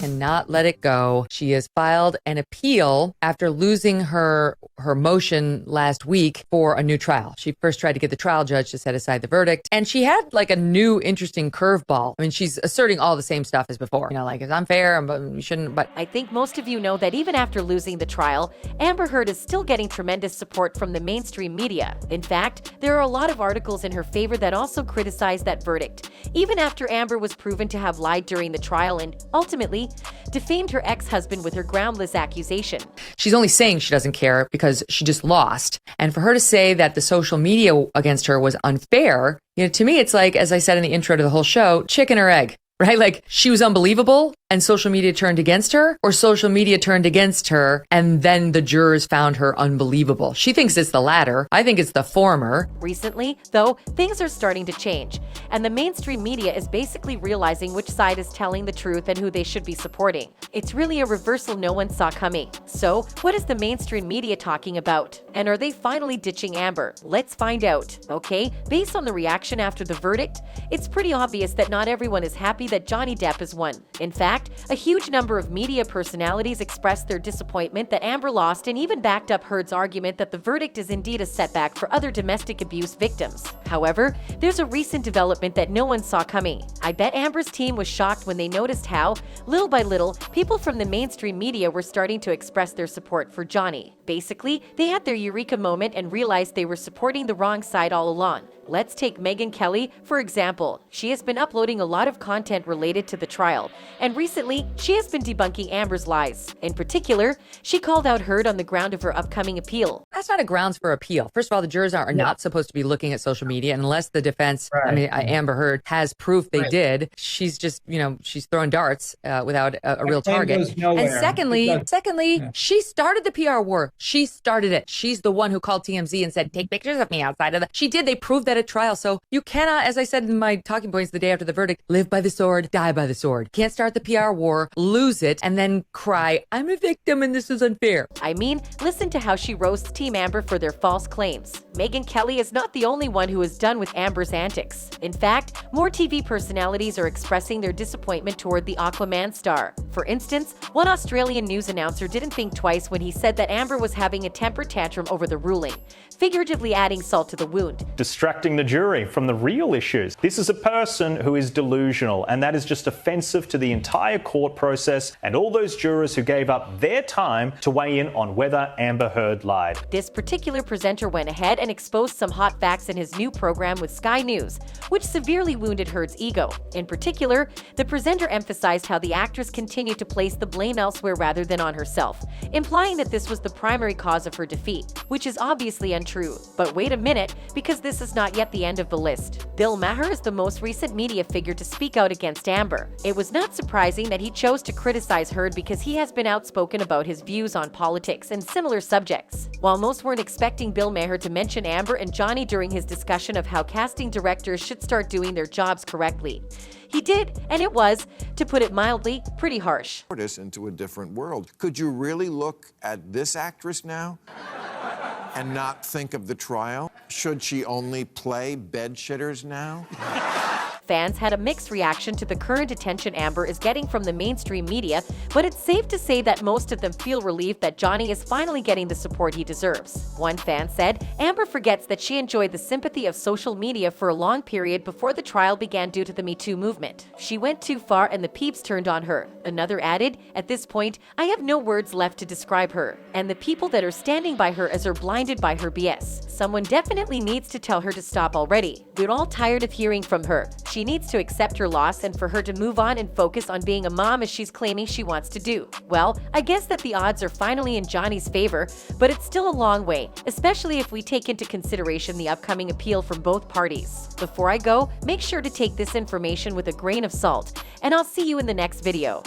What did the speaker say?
cannot let it go. She has filed an appeal after losing her motion last week for a new trial. She first tried to get the trial judge to set aside the verdict, and she had like a new interesting curveball. I mean, she's asserting all the same stuff as before. You know, like it's unfair, but you shouldn't. But I think most of you know that even after losing the trial, Amber Heard is still getting tremendous support from the mainstream media. In fact, there are a lot of articles in her favor that also criticize that verdict, even after Amber was proven to have lied during the trial and, ultimately, defamed her ex-husband with her groundless accusation. She's only saying she doesn't care because she just lost. And for her to say that the social media against her was unfair, you know, to me, it's like, as I said in the intro to the whole show, chicken or egg. Right? Like she was unbelievable and social media turned against her, or social media turned against her and then the jurors found her unbelievable. She thinks it's the latter. I think it's the former. Recently, though, things are starting to change, and the mainstream media is basically realizing which side is telling the truth and who they should be supporting. It's really a reversal no one saw coming. So, what is the mainstream media talking about? And are they finally ditching Amber? Let's find out, okay? Based on the reaction after the verdict, it's pretty obvious that not everyone is happy that Johnny Depp has won. In fact, a huge number of media personalities expressed their disappointment that Amber lost and even backed up Heard's argument that the verdict is indeed a setback for other domestic abuse victims. However, there's a recent development that no one saw coming. I bet Amber's team was shocked when they noticed how, little by little, people from the mainstream media were starting to express their support for Johnny. Basically, they had their eureka moment and realized they were supporting the wrong side all along. Let's take Megyn Kelly, for example. She has been uploading a lot of content related to the trial, and recently, she has been debunking Amber's lies. In particular, she called out Heard on the ground of her upcoming appeal. That's not a grounds for appeal. First of all, the jurors are not supposed to be looking at social media unless the defense, Amber Heard, has proof they did. She's just, she's throwing darts without a real target. And secondly, she started the PR war. She started it. She's the one who called TMZ and said, take pictures of me outside of the... She did. They proved that at trial. So you cannot, as I said in my talking points the day after the verdict, live by the sword, die by the sword. Can't start the PR war, lose it, and then cry, I'm a victim and this is unfair. I mean, listen to how she roasts Team Amber for their false claims. Megyn Kelly is not the only one who is done with Amber's antics. In fact, more TV personalities are expressing their disappointment toward the Aquaman star. For instance, one Australian news announcer didn't think twice when he said that Amber was having a temper tantrum over the ruling, figuratively adding salt to the wound. Distracting the jury from the real issues. This is a person who is delusional, and that is just offensive to the entire court process and all those jurors who gave up their time to weigh in on whether Amber Heard lied. This particular presenter went ahead and exposed some hot facts in his new program with Sky News, which severely wounded Heard's ego. In particular, the presenter emphasized how the actress continued to place the blame elsewhere rather than on herself, implying that this was the primary cause of her defeat, which is obviously untrue. But wait a minute, because this is not yet the end of the list. Bill Maher is the most recent media figure to speak out against Amber. It was not surprising that he chose to criticize Heard because he has been outspoken about his views on politics and similar subjects. While most weren't expecting Bill Maher to mention Amber and Johnny during his discussion of how casting directors should start doing their jobs correctly, he did, and it was, to put it mildly, pretty harsh. Into a different world. Could you really look at this actress now and not think of the trial? Should she only play bedshitters now? Fans had a mixed reaction to the current attention Amber is getting from the mainstream media, but it's safe to say that most of them feel relieved that Johnny is finally getting the support he deserves. One fan said, Amber forgets that she enjoyed the sympathy of social media for a long period before the trial began due to the Me Too movement. She went too far and the peeps turned on her. Another added, at this point, I have no words left to describe her, and the people that are standing by her as are blinded by her BS. Someone definitely needs to tell her to stop already. We're all tired of hearing from her. She needs to accept her loss and for her to move on and focus on being a mom as she's claiming she wants to do. Well, I guess that the odds are finally in Johnny's favor, but it's still a long way, especially if we take into consideration the upcoming appeal from both parties. Before I go, make sure to take this information with a grain of salt, and I'll see you in the next video.